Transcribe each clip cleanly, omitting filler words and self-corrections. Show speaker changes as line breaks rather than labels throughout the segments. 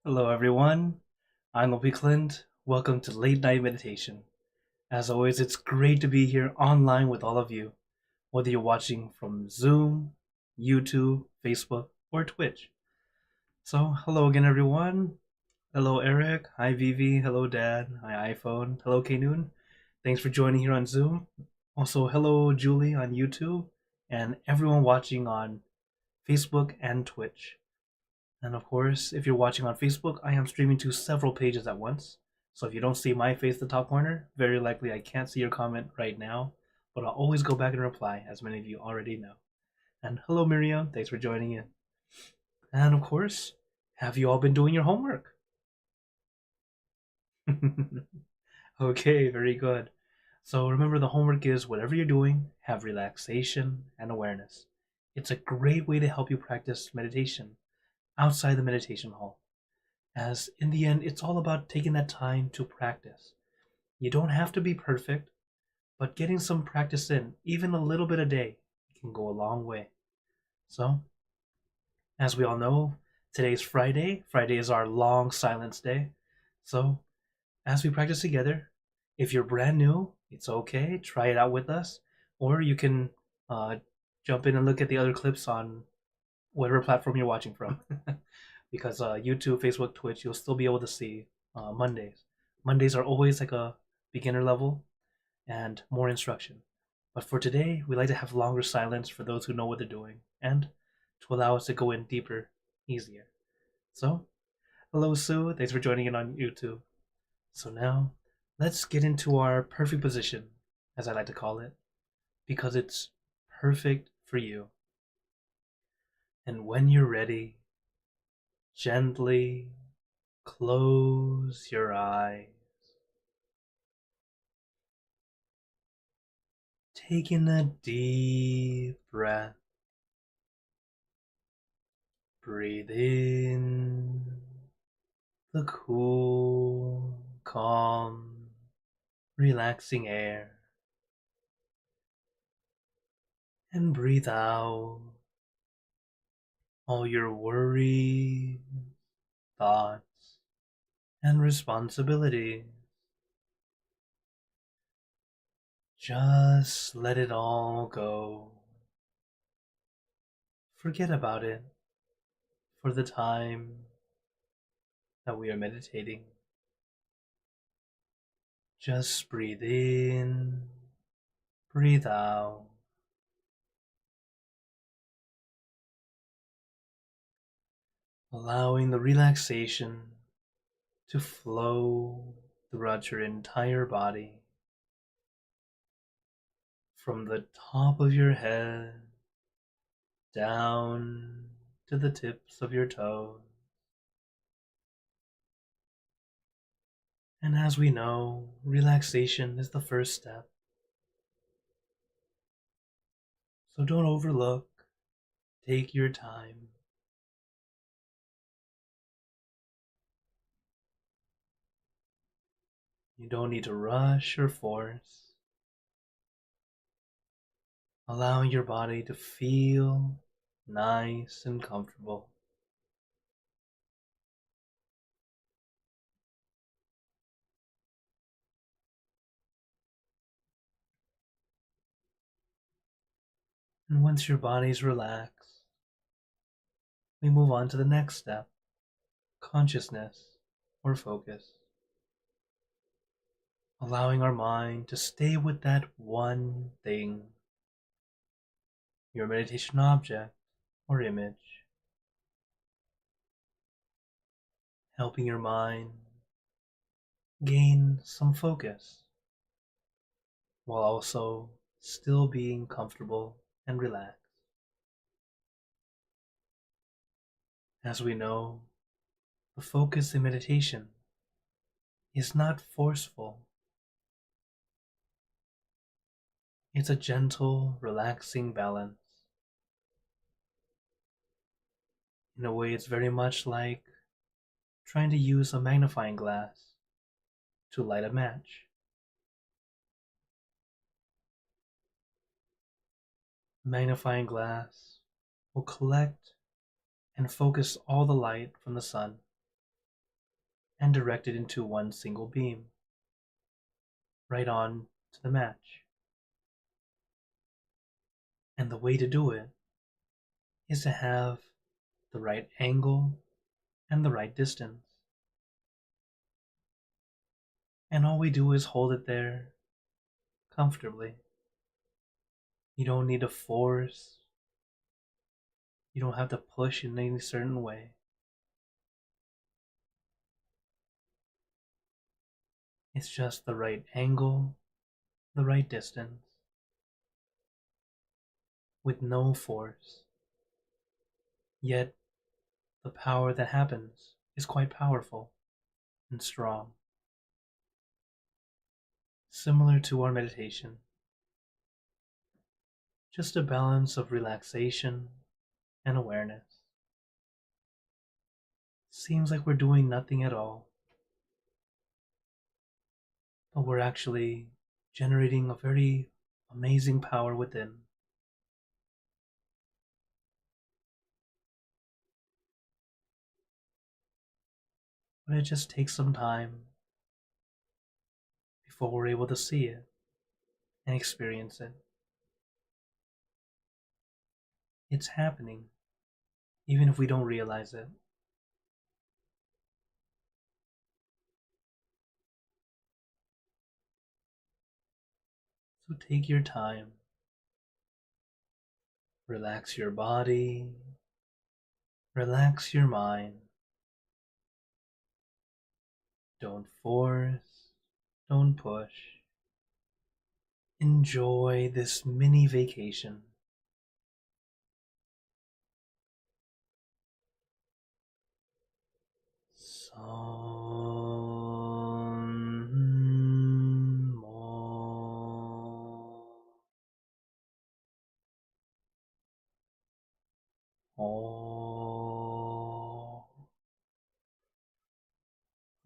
Hello, everyone. I'm Opie Clint. Welcome to Late Night Meditation. As always, it's great to be here online with all of you, whether you're watching from Zoom, YouTube, Facebook, or Twitch. So, hello again, everyone. Hello, Eric. Hi, Vivi. Hello, Dad. Hi, iPhone. Hello, K-Noon. Thanks for joining here on Zoom. Also, hello, Julie on YouTube, and everyone watching on Facebook and Twitch. And of course, if you're watching on Facebook, I am streaming to several pages at once. So if you don't see my face in the top corner, very likely I can't see your comment right now, but I'll always go back and reply, as many of you already know. And hello, Miriam. Thanks for joining in. And of course, have you all been doing your homework? Okay, very good. So remember, the homework is whatever you're doing, have relaxation and awareness. It's a great way to help you practice meditation outside the meditation hall, as in the end, it's all about taking that time to practice. You don't have to be perfect, but getting some practice in, even a little bit a day, can go a long way. So, as we all know, today's Friday. Friday is our long silence day. So, as we practice together, if you're brand new, it's okay. Try it out with us. Or you can uh, jump in and look at the other clips on whatever platform you're watching from. Because YouTube, Facebook, Twitch, you'll still be able to see Mondays. Mondays are always like a beginner level and more instruction. But for today, we like to have longer silence for those who know what they're doing and to allow us to go in deeper, easier. So, hello, Sue. Thanks for joining in on YouTube. So now, let's get into our perfect position, as I like to call it, because it's perfect for you. And when you're ready, gently close your eyes. Take in a deep breath. Breathe in the cool, calm, relaxing air. And breathe out all your worries, thoughts, and responsibilities. Just let it all go. Forget about it for the time that we are meditating. Just breathe in, breathe out. Allowing the relaxation to flow throughout your entire body, from the top of your head down to the tips of your toes. And as we know, relaxation is the first step. So don't overlook, take your time. You don't need to rush or force, allowing your body to feel nice and comfortable. And once your body's relaxed, we move on to the next step, consciousness or focus. Allowing our mind to stay with that one thing, your meditation object or image, helping your mind gain some focus while also still being comfortable and relaxed. As we know, the focus in meditation is not forceful. It's a gentle, relaxing balance. In a way, it's very much like trying to use a magnifying glass to light a match. The magnifying glass will collect and focus all the light from the sun and direct it into one single beam, right on to the match. And the way to do it is to have the right angle and the right distance. And all we do is hold it there comfortably. You don't need to force, you don't have to push in any certain way. It's just the right angle, the right distance, with no force. Yet, the power that happens is quite powerful and strong. Similar to our meditation, just a balance of relaxation and awareness. Seems like we're doing nothing at all, but we're actually generating a very amazing power within. But it just takes some time before we're able to see it and experience it. It's happening, even if we don't realize it. So take your time, relax your body, relax your mind. Don't force, don't push. Enjoy this mini vacation. Son mo o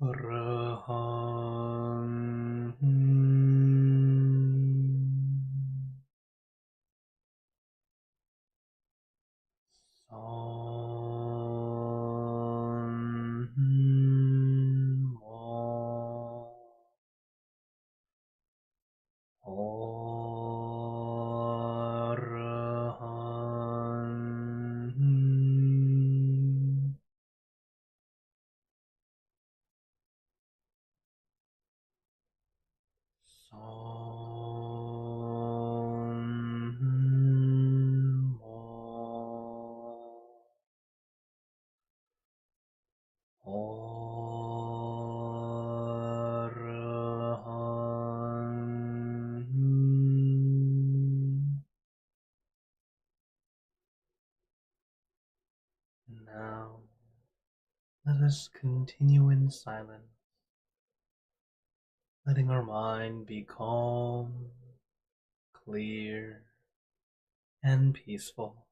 rahan son mo Arahant. Son mo Arahant. Now, let us continue in silence, letting our mind be calm, clear, and peaceful.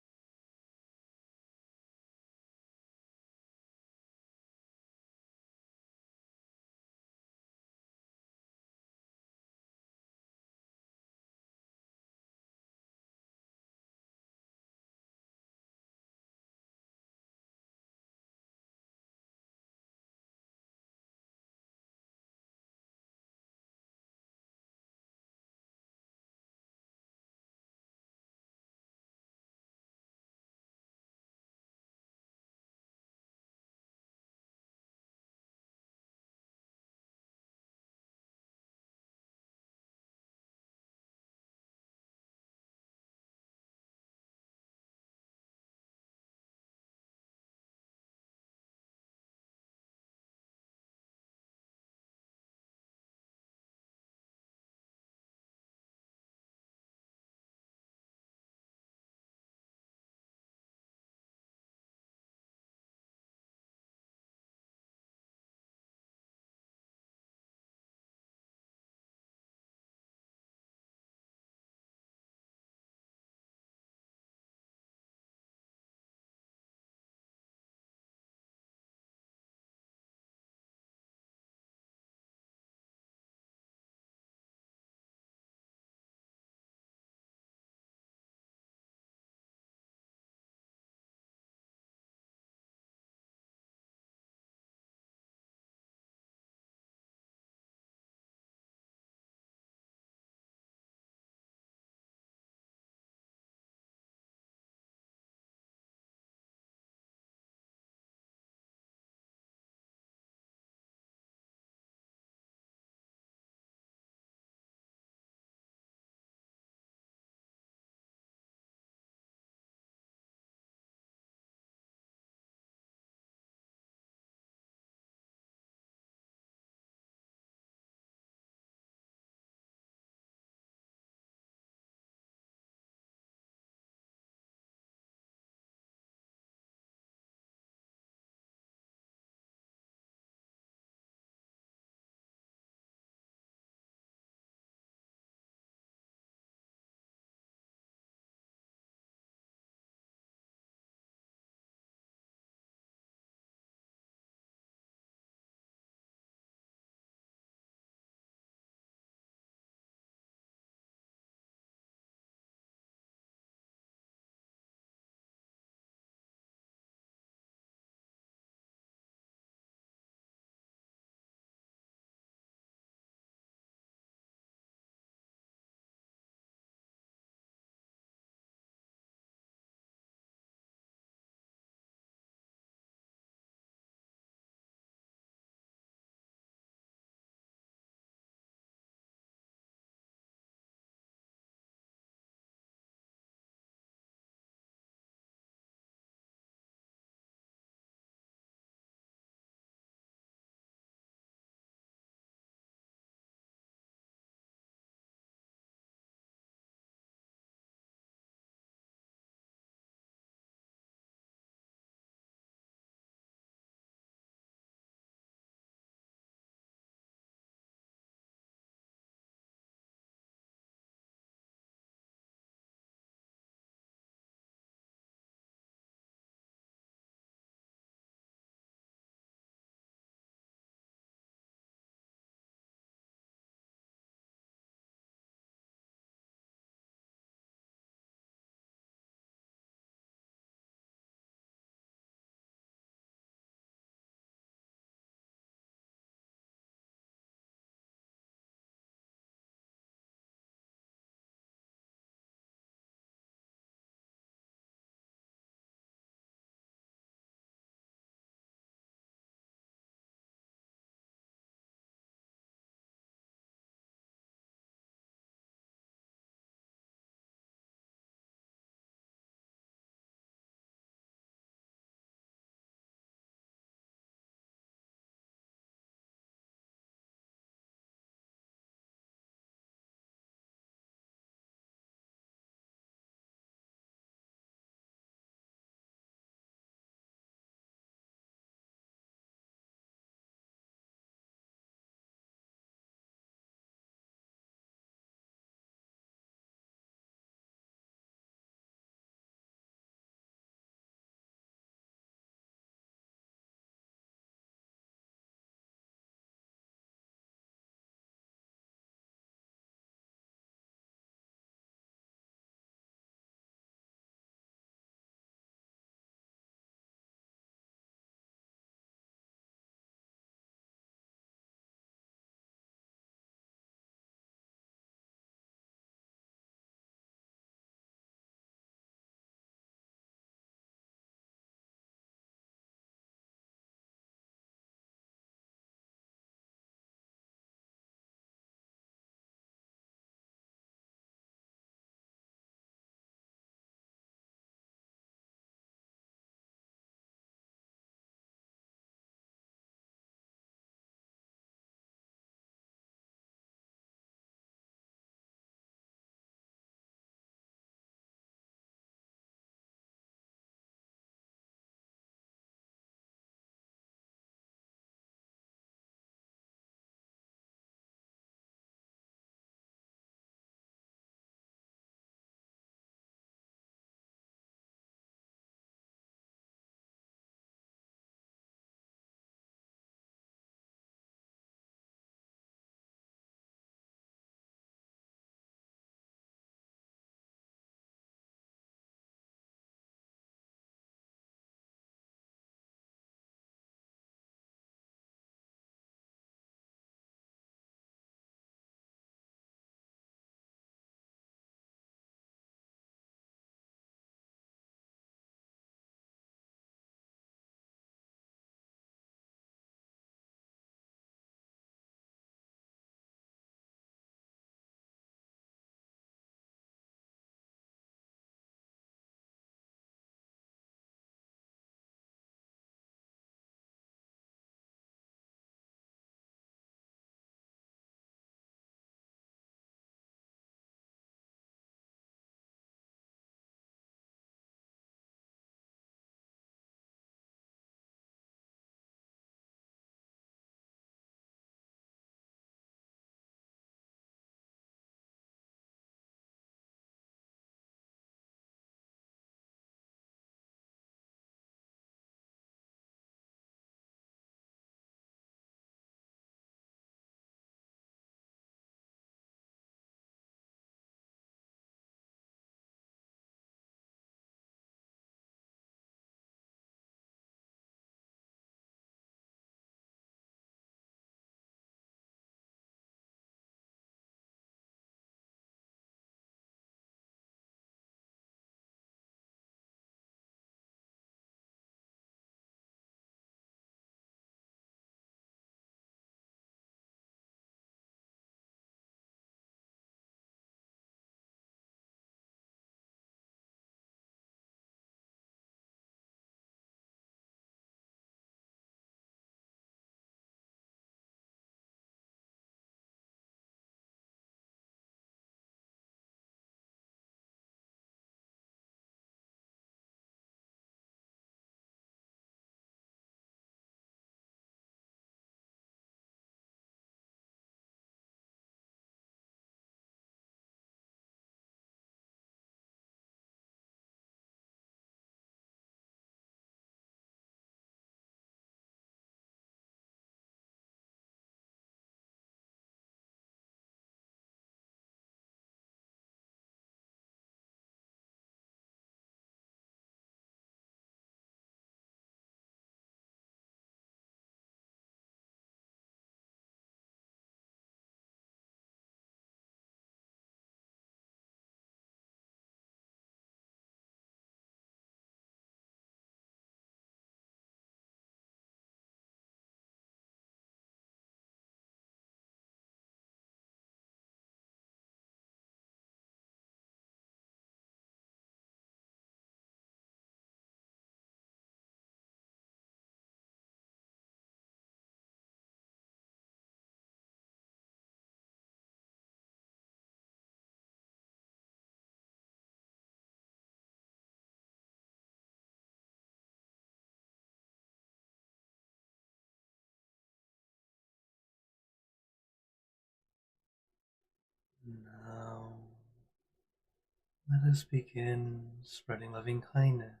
Let us begin spreading loving kindness.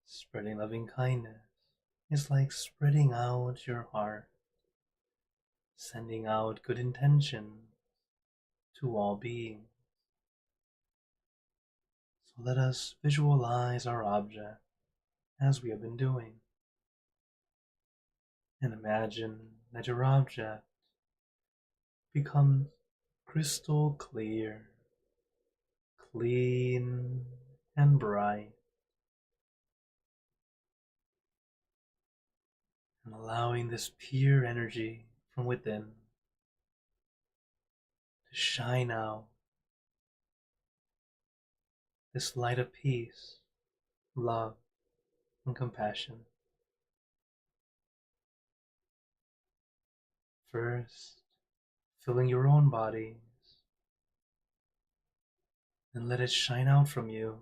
Spreading loving kindness is like spreading out your heart, sending out good intentions to all beings. So let us visualize our object as we have been doing, and imagine that your object becomes crystal clear, clean, and bright, and allowing this pure energy from within to shine out, this light of peace, love, and compassion. First, filling your own bodies, and let it shine out from you,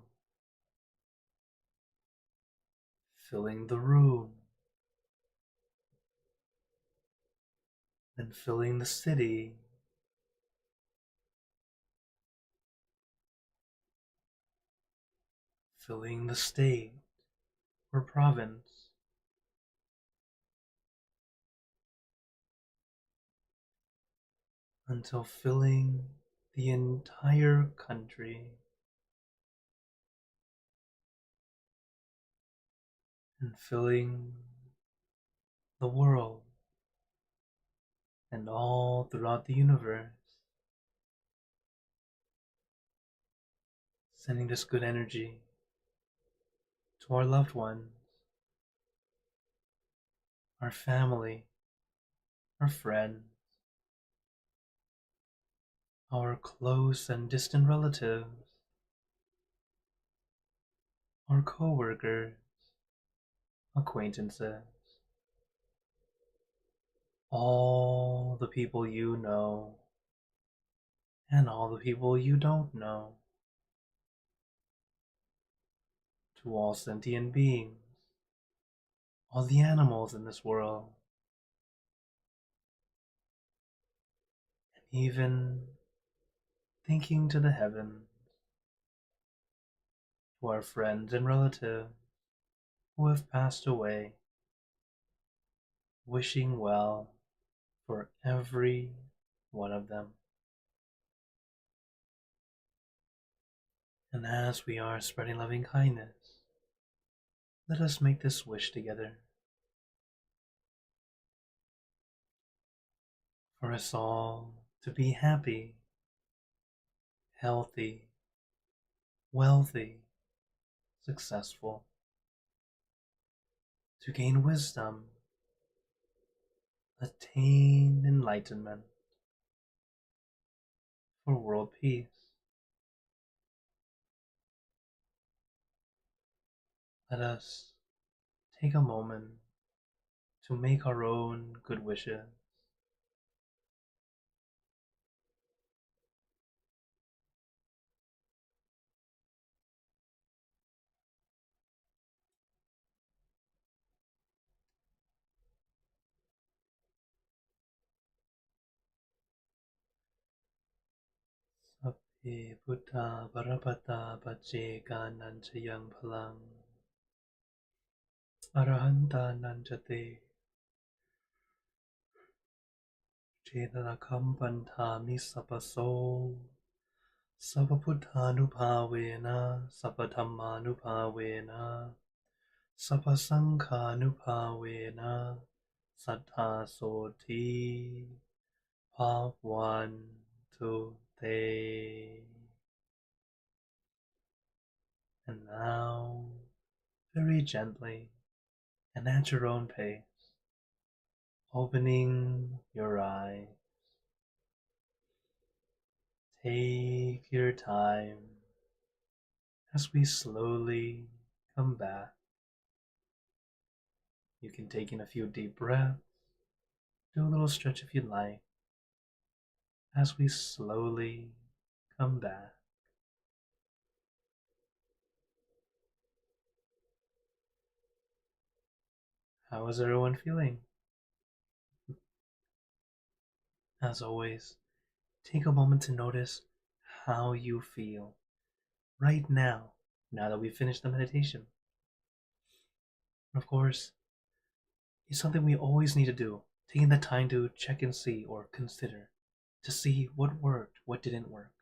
filling the room, then filling the city, filling the state or province, until filling the entire country, and filling the world and all throughout the universe, sending this good energy to our loved ones, our family, our friends, our close and distant relatives, our co-workers, acquaintances, all the people you know, and all the people you don't know, to all sentient beings, all the animals in this world, and even thinking to the heavens, to our friends and relatives who have passed away, wishing well for every one of them. And as we are spreading loving kindness, let us make this wish together for us all to be happy, healthy, wealthy, successful, to gain wisdom, attain enlightenment, for world peace. Let us take a moment to make our own good wishes. Sappe Buddha Parapata Pacheka Nanchayang Palang Arahanta Nanchate Chetanakam Pantami Sapaso Sapapuddhanupavena Sapadhammanupavena Sapasanghanupavena Sattha Soti Bhavantu Te. And now, very gently and at your own pace, opening your eyes. Take your time as we slowly come back. You can take in a few deep breaths, do a little stretch if you'd like, as we slowly come back. How is everyone feeling? As always, take a moment to notice how you feel right now, now that we've finished the meditation. Of course, it's something we always need to do, taking the time to check and see or consider to see what worked, what didn't work.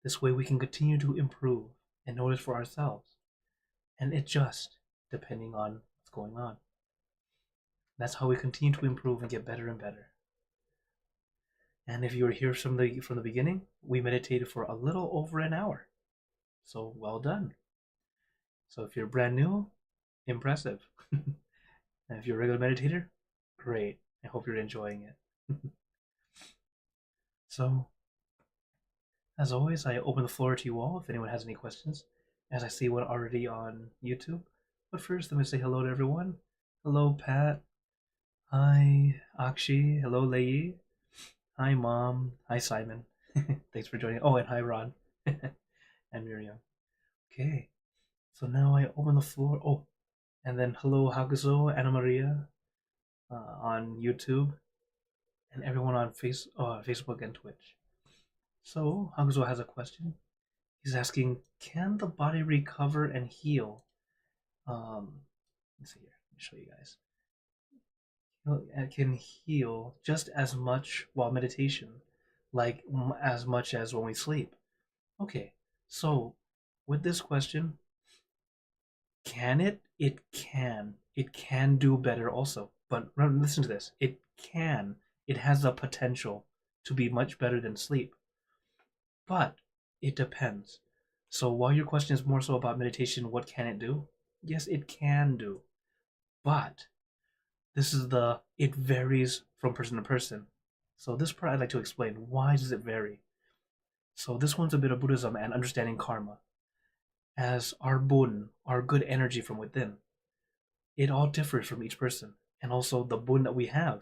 This way we can continue to improve and notice for ourselves and adjust depending on what's going on. That's how we continue to improve and get better and better. And if you were here from the beginning, we meditated for a little over an hour. So well done. So if you're brand new, impressive. And if you're a regular meditator, great. I hope you're enjoying it. So, as always, I open the floor to you all if anyone has any questions, as I see one already on YouTube. But first, let me say hello to everyone. Hello, Pat. Hi, Akshi. Hello, Lei. Hi, Mom. Hi, Simon. Thanks for joining. Oh, and hi, Ron. And Miriam. Okay, so now I open the floor. Oh, and then hello, Hakuzo, Anna Maria, on YouTube, and everyone on Facebook and Twitch. So, Hakuzo has a question. He's asking, can the body recover and heal? Let's see here. Let me show you guys. It can heal just as much while meditation, like as much as when we sleep. Okay, so with this question, can it? It can. It can do better also. But listen to this. It can. It has the potential to be much better than sleep. But it depends. So while your question is more so about meditation, what can it do? Yes, it can do. But it varies from person to person. So this part I'd like to explain. Why does it vary? So this one's a bit of Buddhism and understanding karma. As our bun, our good energy from within, it all differs from each person. And also the bun that we have.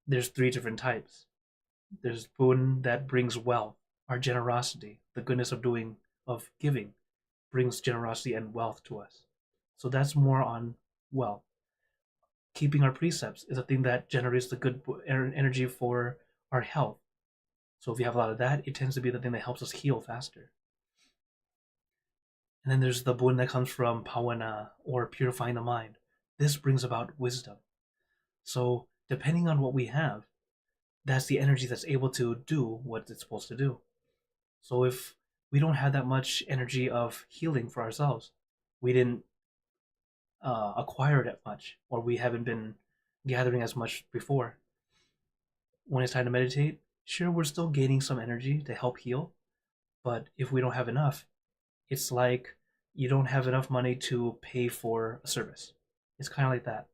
There's 3 different types. There's bun that brings wealth, our generosity, the goodness of giving, brings generosity and wealth to us. So that's more on wealth. Keeping our precepts is a thing that generates the good energy for our health. So if you have a lot of that, it tends to be the thing that helps us heal faster. And then there's the boon that comes from bhavana, or purifying the mind. This brings about wisdom. So depending on what we have, that's the energy that's able to do what it's supposed to do. So if we don't have that much energy of healing for ourselves, we didn't acquire it much, or we haven't been gathering as much before. When it's time to meditate, sure, we're still gaining some energy to help heal, but if we don't have enough, it's like you don't have enough money to pay for a service. It's kind of like that,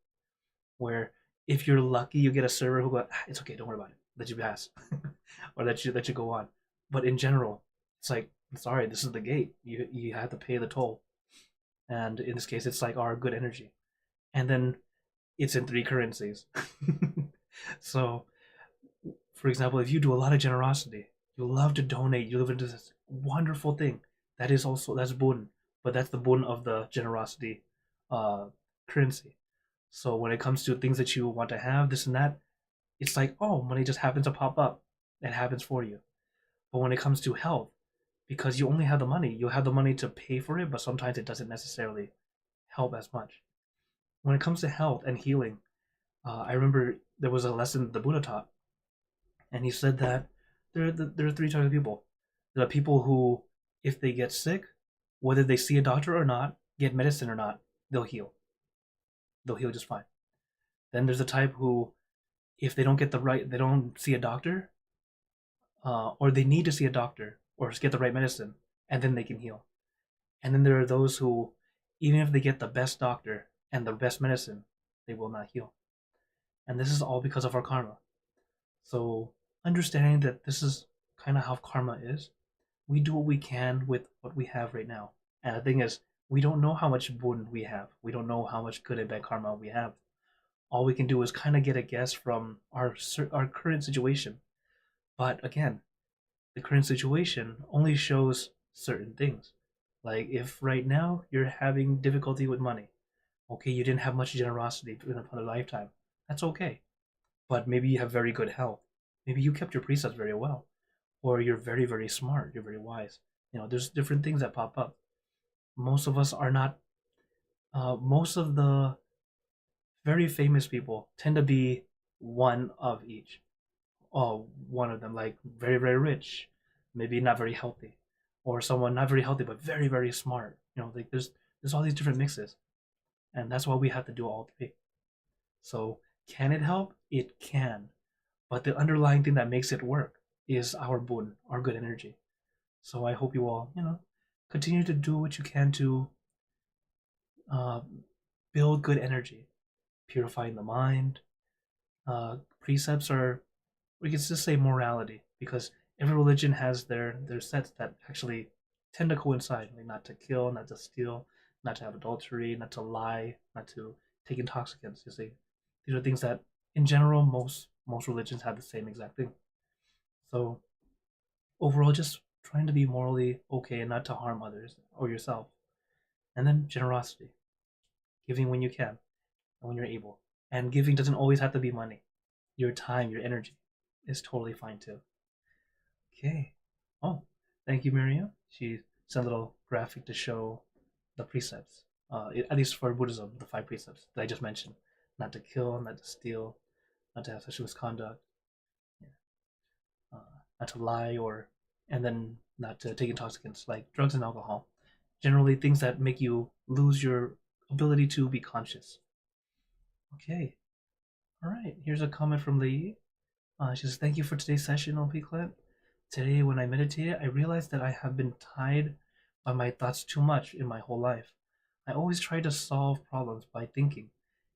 where if you're lucky, you get a server who goes, it's okay, don't worry about it, let you pass, or let you go on. But in general, it's like, sorry, this is the gate. You have to pay the toll. And in this case, it's like our good energy. And then it's in 3 currencies. So, for example, if you do a lot of generosity, you love to donate, you live into this wonderful thing. That's bun, but that's the bun of the generosity currency. So when it comes to things that you want to have, this and that, it's like, oh, money just happens to pop up. It happens for you. But when it comes to health, because you only have the money, you have the money to pay for it, but sometimes it doesn't necessarily help as much. When it comes to health and healing, I remember there was a lesson the Buddha taught, and he said that there are 3 types of people. There are people who, if they get sick, whether they see a doctor or not, get medicine or not, they'll heal. They'll heal just fine. Then there's a type who, if they don't see a doctor, or they need to see a doctor or get the right medicine, and then they can heal. And then there are those who, even if they get the best doctor and the best medicine, they will not heal. And this is all because of our karma. So understanding that this is kind of how karma is, we do what we can with what we have right now. And the thing is, we don't know how much bun we have. We don't know how much good and bad karma we have. All we can do is kind of get a guess from our current situation. But again, the current situation only shows certain things. Like if right now you're having difficulty with money, okay, you didn't have much generosity in a lifetime, that's okay. But maybe you have very good health. Maybe you kept your precepts very well. or you're very, very smart, you're very wise. There's different things that pop up. Most of us are not, most of the very famous people tend to be one of each. One of them, like very, very rich, maybe not very healthy, or someone not very healthy but very, very smart. Like there's all these different mixes, and that's why we have to do all three. So can it help? It can, but the underlying thing that makes it work is our bun, our good energy. So I hope you all, continue to do what you can to uh, build good energy, purifying the mind. Precepts are, we can just say morality, because every religion has their sets that actually tend to coincide, like not to kill, not to steal, not to have adultery, not to lie, not to take intoxicants. You see, these are things that, in general, most religions have the same exact thing. So overall, just trying to be morally okay and not to harm others or yourself. And then generosity, giving when you can and when you're able. And giving doesn't always have to be money. Your time, your energy is totally fine too. Okay. Oh, thank you, Miriam. She sent a little graphic to show the precepts, at least for Buddhism, the five precepts that I just mentioned: not to kill, not to steal, not to have sexual misconduct, yeah, not to lie, and then not to take intoxicants like drugs and alcohol. Generally, things that make you lose your ability to be conscious. Okay. All right. Here's a comment from Lee. She says, "Thank you for today's session, OP Clip. Today, when I meditated, I realized that I have been tied by my thoughts too much in my whole life. I always tried to solve problems by thinking,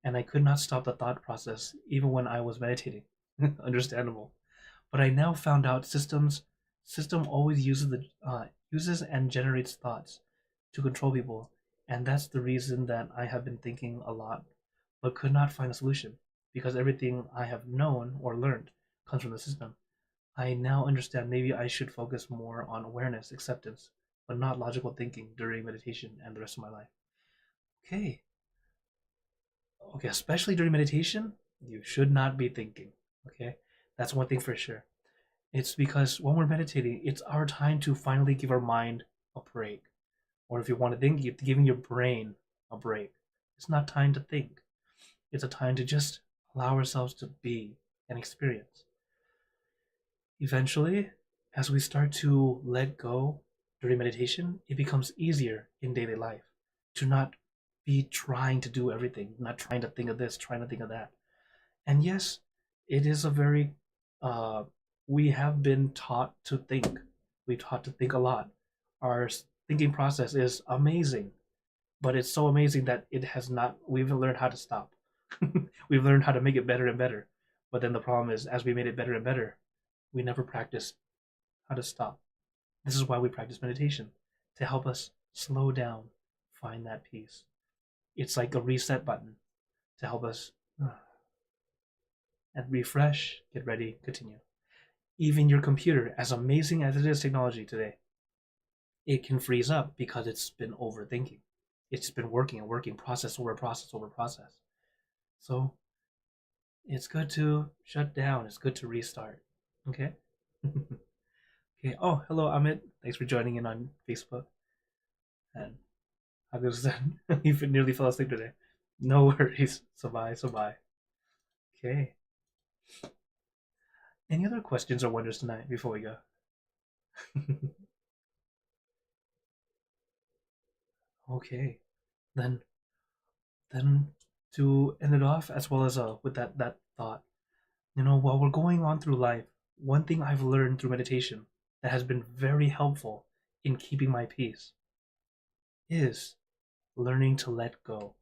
and I could not stop the thought process even when I was meditating." Understandable. But I now found out system always uses and generates thoughts to control people, and that's the reason that I have been thinking a lot, but could not find a solution, because everything I have known or learned comes from the system. I now understand maybe I should focus more on awareness, acceptance, but not logical thinking during meditation and the rest of my life. Okay. Okay, especially during meditation, you should not be thinking. Okay? That's one thing for sure. It's because when we're meditating, it's our time to finally give our mind a break. Or if you want to think, you're giving your brain a break. It's not time to think. It's a time to just allow ourselves to be and experience. Eventually, as we start to let go during meditation, it becomes easier in daily life to not be trying to do everything, not trying to think of this, trying to think of that. And yes, it is a very, uh, we have been taught to think. We've taught to think a lot. Our thinking process is amazing, but it's so amazing that it has not, we've learned how to stop. We've learned how to make it better and better. But then the problem is, as we made it better and better, we never practiced how to stop. This is why we practice meditation, to help us slow down, find that peace. It's like a reset button to help us and refresh, get ready, continue. Even your computer, as amazing as it is technology today, it can freeze up because it's been overthinking. It's been working and working, process over process over process. So it's good to shut down. It's good to restart. Okay? Okay. Oh, hello, Amit. Thanks for joining in on Facebook. And how goes that? You nearly fell asleep today. No worries. So bye, so bye. Okay. Any other questions or wonders tonight before we go? Okay. Then then to end it off, as well as with that thought, while we're going on through life, one thing I've learned through meditation that has been very helpful in keeping my peace is learning to let go.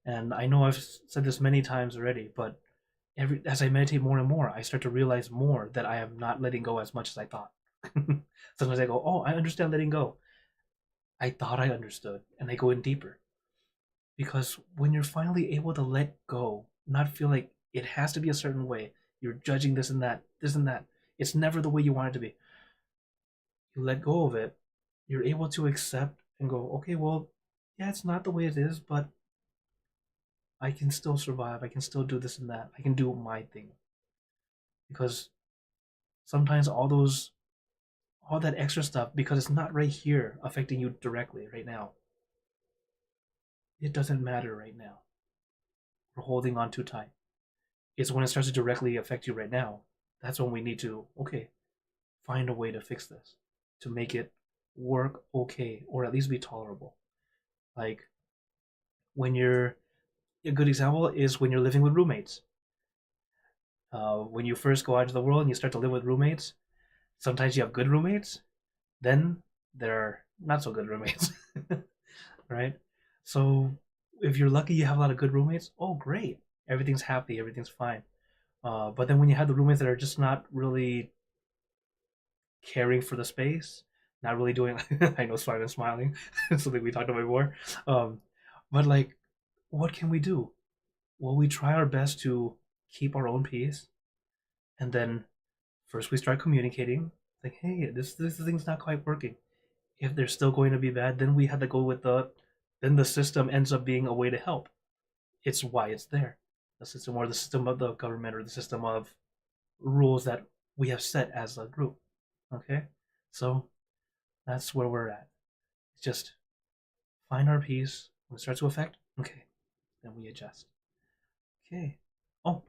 And I know I've said this many times already, but as I meditate more and more, I start to realize more that I am not letting go as much as I thought. Sometimes I go, "Oh, I understand letting go." I thought I understood, and I go in deeper. Because when you're finally able to let go, not feel like it has to be a certain way, you're judging this and that. It's never the way you want it to be. You let go of it, you're able to accept and go, okay, well, yeah, it's not the way it is, but I can still survive. I can still do this and that. I can do my thing. Because sometimes all those all that extra stuff because it's not right here affecting you directly right now. It doesn't matter right now. We're holding on too tight. It's when it starts to directly affect you right now. That's when we need to, okay, find a way to fix this, to make it work okay, or at least be tolerable. Like when you're, a good example is when you're living with roommates. When you first go out into the world and you start to live with roommates, sometimes you have good roommates, then there are not so good roommates, right? So if you're lucky you have a lot of good roommates, oh great, everything's happy, everything's fine. But then when you have the roommates that are just not really caring for the space, not really doing, I know Simon smiling, something we talked about before. Um, but like, what can we do? Well, we try our best to keep our own peace, and then first we start communicating, like, hey, this thing's not quite working. If they're still going to be bad, then we have to go with then the system ends up being a way to help. It's why it's there. The system, or the system of the government, or the system of rules that we have set as a group. Okay? So that's where we're at. It's just find our peace. When it starts to affect, okay, then we adjust. Okay. Oh,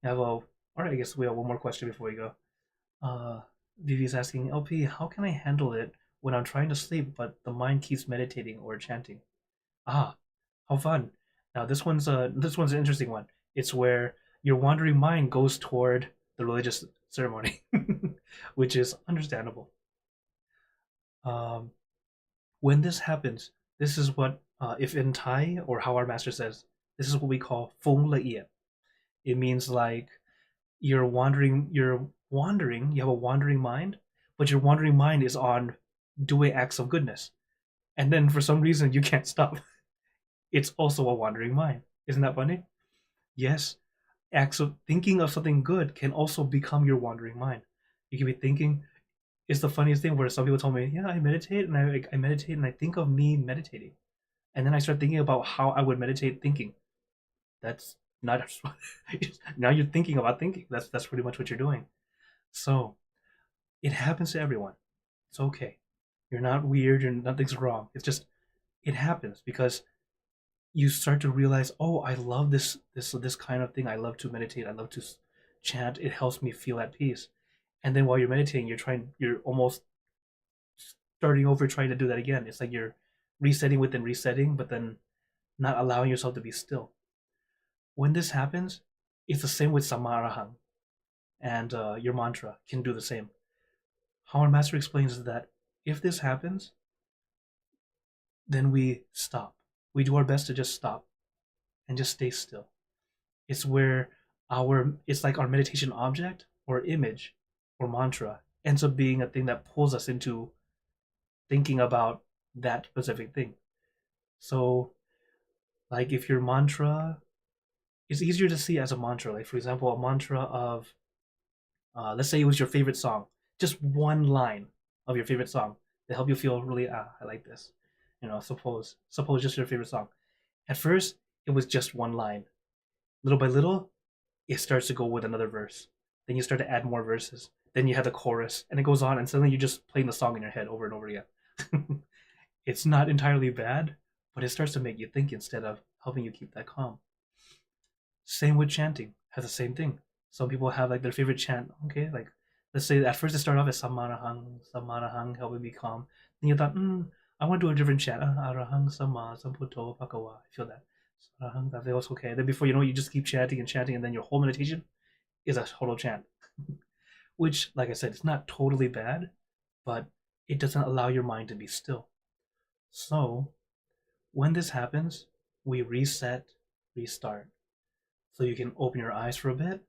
I have a, all right, I guess we have one more question before we go. Vivi's asking, LP, how can I handle it when I'm trying to sleep but the mind keeps meditating or chanting? Ah, how fun. Now this one's an interesting one. It's where your wandering mind goes toward the religious ceremony, which is understandable. Um, when this happens, this is what, if in Thai, or how our master says, this is what we call feng le. It means like you're wandering, you have a wandering mind, but your wandering mind is on doing acts of goodness. And then for some reason you can't stop. It's also a wandering mind. Isn't that funny? Yes, acts of thinking of something good can also become your wandering mind. You can be thinking, it's the funniest thing where some people told me, yeah, I meditate and I meditate and I think of me meditating. And then I start thinking about how I would meditate thinking. That's not now you're thinking about thinking. That's pretty much what you're doing. So it happens to everyone. It's okay. You're not weird. You're nothing's wrong. It's just it happens because you start to realize, oh, I love this kind of thing. I love to meditate. I love to chant. It helps me feel at peace. And then while you're meditating, you're almost starting over, trying to do that again. It's like you're resetting within resetting, but then not allowing yourself to be still. When this happens, it's the same with samarahang, and your mantra can do the same. How our master explains is that if this happens, then we stop. We do our best to just stop and just stay still. It's where it's like our meditation object or image or mantra ends up being a thing that pulls us into thinking about that specific thing. So, like if your mantra, it's easier to see as a mantra. Like for example, a mantra of, let's say it was your favorite song, just one line of your favorite song to help you feel really, I like this. Suppose just your favorite song. At first, it was just one line. Little by little, it starts to go with another verse. Then you start to add more verses. Then you have the chorus, and it goes on, and suddenly you're just playing the song in your head over and over again. It's not entirely bad, but it starts to make you think instead of helping you keep that calm. Same with chanting, has the same thing. Some people have like their favorite chant. Okay, like let's say at first it started off as samanahang, samanahang, helping me calm. Then you thought, I want to do a different chant. Arahang sama samputo pakawa. I feel that. Arahang, that feels okay. Then before you know it, you just keep chanting and chanting, and then your whole meditation is a total chant. Which, like I said, it's not totally bad, but it doesn't allow your mind to be still. So when this happens, we reset, restart. So you can open your eyes for a bit,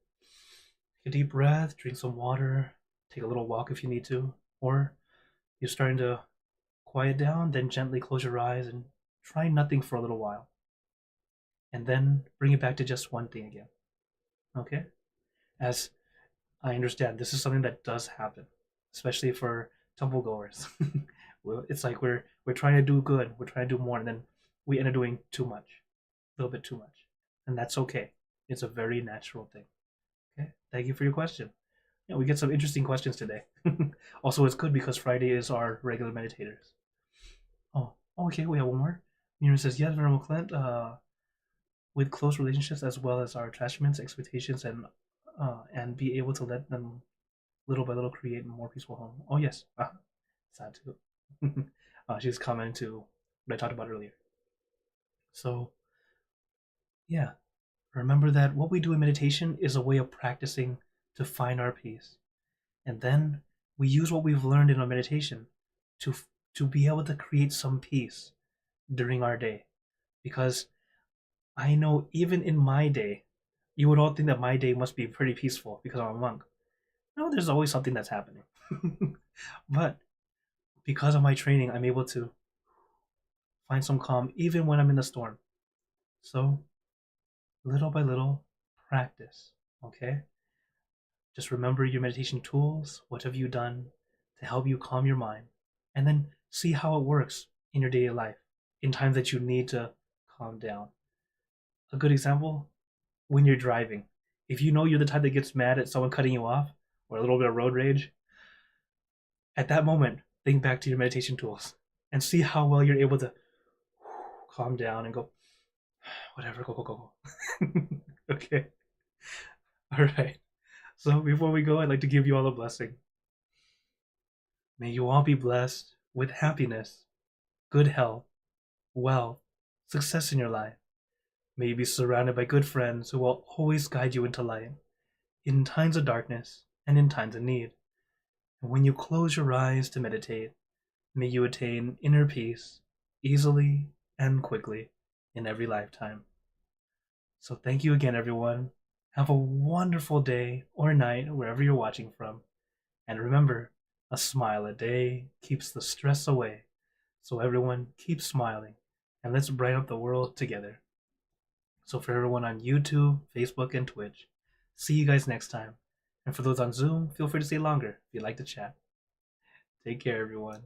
take a deep breath, drink some water, take a little walk if you need to, or you're starting to quiet down, then gently close your eyes and try nothing for a little while. And then bring it back to just one thing again. Okay? As I understand, this is something that does happen, especially for temple goers. It's like we're trying to do good, we're trying to do more, and then we end up doing too much, a little bit too much. And that's okay. It's a very natural thing. Okay? Thank you for your question. Yeah, we get some interesting questions today. Also, it's good because Friday is our regular meditators. Okay, we have one more. Nina says, yes, Venerable Clint, with close relationships as well as our attachments, expectations, and be able to let them little by little create a more peaceful home. Oh yes, sad too. She's commenting to what I talked about earlier. So yeah, remember that what we do in meditation is a way of practicing to find our peace, and then we use what we've learned in our meditation to to be able to create some peace during our day. Because I know even in my day, you would all think that my day must be pretty peaceful because I'm a monk. No, there's always something that's happening. But because of my training, I'm able to find some calm even when I'm in the storm. So, little by little, practice, okay? Just remember your meditation tools. What have you done to help you calm your mind? And then see how it works in your daily life in times that you need to calm down. A good example, when you're driving. If you know you're the type that gets mad at someone cutting you off or a little bit of road rage, at that moment, think back to your meditation tools and see how well you're able to calm down and go, whatever, go. Okay. All right. So before we go, I'd like to give you all a blessing. May you all be blessed with happiness, good health, wealth, success in your life. May you be surrounded by good friends who will always guide you into light in times of darkness and in times of need. And when you close your eyes to meditate, may you attain inner peace easily and quickly in every lifetime. So thank you again, everyone. Have a wonderful day or night wherever you're watching from. And remember, a smile a day keeps the stress away. So everyone, keep smiling and let's brighten up the world together. So for everyone on YouTube, Facebook, and Twitch, see you guys next time. And for those on Zoom, feel free to stay longer if you'd like to chat. Take care, everyone.